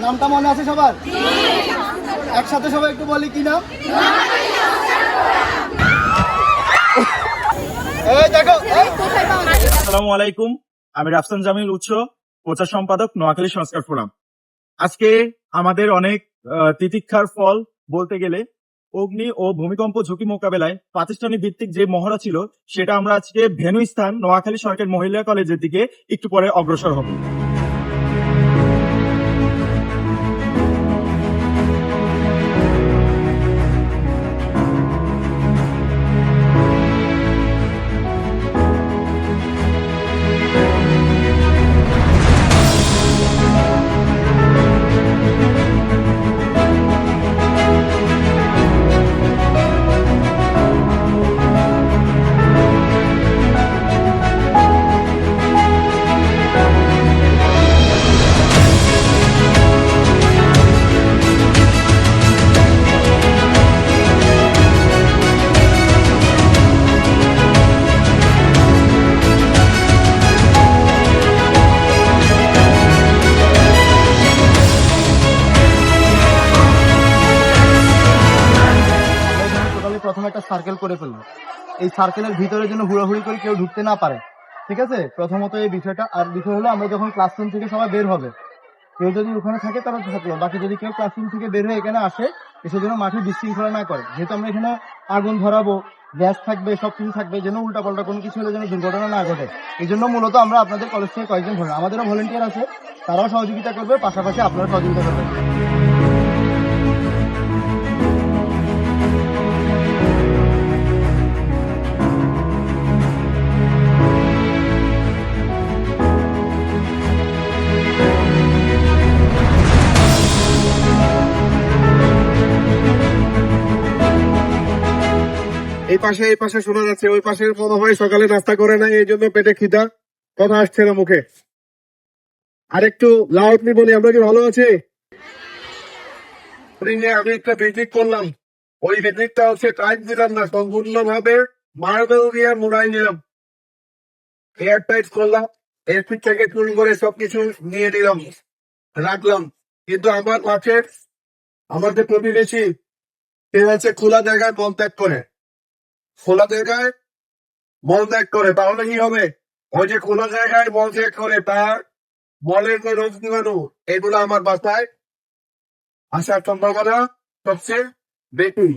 নামটা মনে আছে সবার? একসাথে সবাই একটু বলি কি নাম? আসসালামু আলাইকুম, আমি রাফসান জামিল উৎস, প্রচার সম্পাদক, নোয়াখালী সংস্কার ফোরাম। আজকে আমাদের অনেক তিতিক্ষার ফল বলতে গেলে অগ্নি ও ভূমিকম্প ঝুঁকি মোকাবেলায় প্রাতিষ্ঠানিক ভিত্তিক যে মহড়া ছিল সেটা আমরা আজকে ভেন্যু স্থান নোয়াখালী সরকারি মহিলা কলেজের দিকে একটু পরে অগ্রসর হব। প্রথমে একটা সার্কেল করে ফেলবো, এই সার্কেলের ভিতরে যেন হুড়াহুড়ি করে কেউ ঢুকতে না পারে। ঠিক আছে, প্রথমত এই বিষয়টা। আর বিষয় হলো আমরা যখন ক্লাসরুম থেকে সবাই বের হবে, কেউ যদি ওখানে থাকে তারা থাকলো, বাকি যদি কেউ ক্লাসরুম থেকে বের হয়ে এখানে আসে এসে যেন মাঠে বিশৃঙ্খলা না করে। যেহেতু আমরা এখানে আগুন ধরাবো, গ্যাস থাকবে, সবকিছু থাকবে, যেন উল্টাপাল্টা কোনো কিছু হলে যেন দুর্ঘটনা না ঘটে। এই জন্য মূলত আমরা আপনাদের কলেজ থেকে কয়েকজন ধরে, আমাদেরও ভলেন্টিয়ার আছে, তারাও সহযোগিতা করবে, পাশাপাশি আপনারা সহযোগিতা করবেন। এই পাশে শোনা যাচ্ছে, ওই পাশে মনে হয় সকালে নাস্তা করে না, এই জন্য পেটে খিদা, কথা আসছে না মুখে। আর একটু লাউডলি বলি, আমরা কি ভালো আছি? আমি একটা পিকনিক করলাম, ওই পিকনিকটা হচ্ছে টাইট দিলাম না, সম্পূর্ণ ভাবে মার্বেল দিয়ে মোড়াই নিলাম, এয়ার টাইট করলাম, এয়ারপিট থেকে চুরি করে সবকিছু নিয়ে নিলাম, রাখলাম। কিন্তু আমার পাশের আমার যে প্রতিবেশী, সে হচ্ছে খোলা জায়গায় মল ত্যাগ করে, খোলা জায়গায় মল ত্যাগ করে, তাহলে কি হবে? ওই যে খোলা জায়গায় মল ত্যাগ করে তার মলের যে রোগ জীবাণু, এগুলো আমার বাসায় আসার সম্ভাবনা সবচেয়ে বেশি।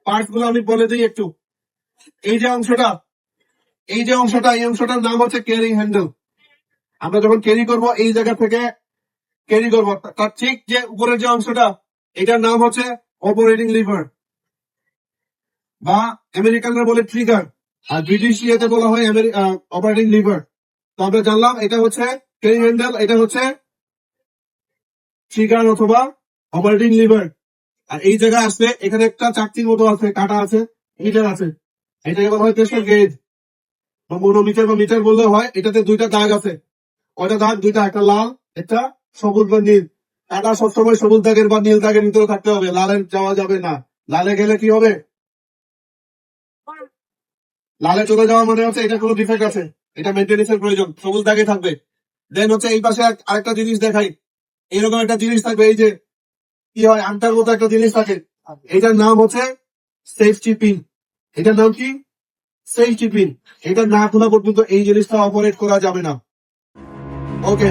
পার্ট গুলো আমি বলে দিই একটু। এই যে অংশটা, এই অংশটার নাম হচ্ছে ক্যারিং হ্যান্ডেল। আমরা যখন ক্যারি করব, এই জায়গা থেকে ক্যারি করবো, তার ঠিক যে উপরের যে অংশটা, এটার নাম হচ্ছে অপারেটিং লিভার, বা আমেরিকানরা বলে ট্রিগার, আর ব্রিটিশ ইয়েতে বলা হয় অপারেটিং লিভার। তো আমরা জানলাম এটা হচ্ছে ক্যারিং হ্যান্ডেল, এটা হচ্ছে ট্রিগার অথবা অপারেটিং লিভার। আর এই জায়গায় আসছে, এখানে একটা চাকতির মতো আছে, কাটা আছে, মিটার আছে, এটাকে বলা হয় প্রেসার গেজ বা মনোমিটার বা মিটার বললে হয়। এটাতে দুইটা দাগ আছে, কয়টা দাগ? দুইটা, একটা লাল, একটা সবুজ বা নীল। কাটা সবসময় সবুজ দাগের বা নীল দাগের ভিতরে থাকতে হবে, লালে যাওয়া যাবে না। লালে গেলে কি হবে? লালে চলে যাওয়া মানে হচ্ছে এটা কোনো ডিফেক্ট আছে, এটা মেনটেন্যান্সের প্রয়োজন, সবুজ দাগে থাকবে। দেন হচ্ছে এই পাশে আরেকটা জিনিস দেখাই, এইরকম একটা জিনিস থাকবে, এই যে কি হয়, আংটার মতো একটা জিনিস থাকে, এটার নাম হচ্ছে সেফটি পিন। এটার নাম কি? Safety pin. এটা না খোলা পর্যন্ত এই জিনিসটা অপারেট করা যাবে না। ওকে।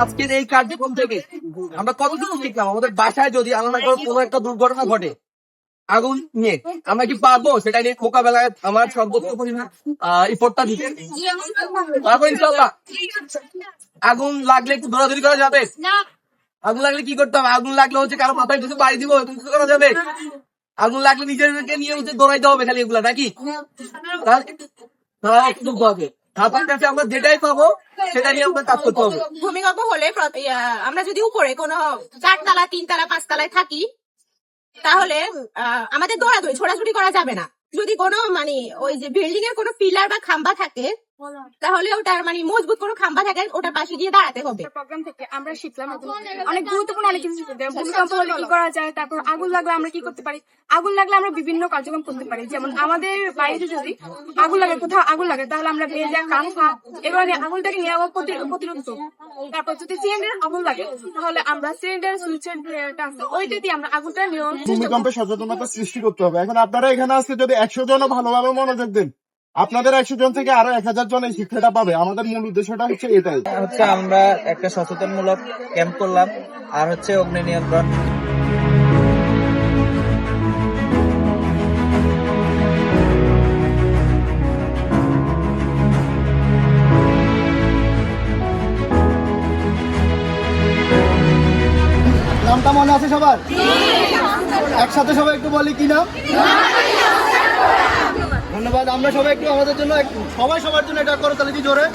আজকের এই কার্যক্রম থেকে আমরা কতটুকু শিখলাম? আমাদের বাসায় যদি আল্লাহ না করে কোনো একটা দুর্ঘটনা ঘটে আগুন নিয়ে, আমরা কি পারবো সেটা নিয়ে মোকাবেলায় আমার সর্বোচ্চ পরিমাণ এফোর্টটা দিতে? পারবো ইনশাল্লাহ। আগুন লাগলে একটু দৌড়াদৌড়ি করা যাবে? আগুন লাগলে কি করতে হবে? আগুন লাগলে হচ্ছে কারো মাথায় কিছু বাড়ি দিব, এরকম কিছু করা যাবে? আগুন লাগলে নিজেদেরকে নিয়ে হচ্ছে দৌড়াইতে হবে খালি এগুলা নাকি? তাহলে একটু হবে। আপনার কাছে আমরা যেটাই পাবো সেটা নিয়ে আমরা কাজ করতে হবে। ভূমিকম্প হলে আমরা যদি উপরে কোনো 4 তলা 3 তলা 5 তলায় থাকি তাহলে আমাদের দৌড়াদৌড়ি ছোটাছুটি করা যাবে না। যদি কোনো মানে ওই যে বিল্ডিং এর কোনো পিলার বা খাম্বা থাকে তাহলে ওটার মানে মজবুত কোনো খাম্বা থাকে ওটার পাশে গিয়ে দাঁড়াতে হবে। প্রোগ্রাম থেকে আমরা শিখলাম অনেক গুরুত্বপূর্ণ অনেক কিছু শিখতে। ভূমিকম্প হলে কি করা যায়, তারপর আগুন লাগলে আমরা কি করতে পারি। আগুন লাগলে আমরা বিভিন্ন কার্যক্রম করতে পারি, যেমন আমাদের বাড়িতে যদি আগুন লাগে, কোথাও আগুন লাগে তাহলে আমরা ভেজা কাঁথা এবারে আগুনটাকে নিরাপদ প্রতিরোধ করব। তারপর যদি সিলিন্ডার আগুন লাগে তাহলে আমরা সিলিন্ডার সুইচের ওইটা দিয়ে আমরা আগুনটা নিয়ন্ত্রণ চেষ্টা করব। ভূমিকম্পে সচেতনতা সৃষ্টি করতে হবে। এখন আপনারা এখানে আজকে যদি 100 জনও ভালোভাবে মনোযোগ দেন, আপনাদের 100 জন থেকে আরো 1000 জন এই শিক্ষাটা পাবে। আমাদের মূল উদ্দেশ্যটা হচ্ছে এটাই। হচ্ছে আমরা একটা সচেতনমূলক ক্যাম্প করলাম, আর হচ্ছে অগ্নি নিয়ন্ত্রণ। নামটা মনে আছে সবার? একসাথে সবাই একটু বলি কি নাম? ধন্যবাদ। আমরা সবাই একটু আমাদের জন্য সবাই সবার জন্য এটা করো তাহলে কি জোরে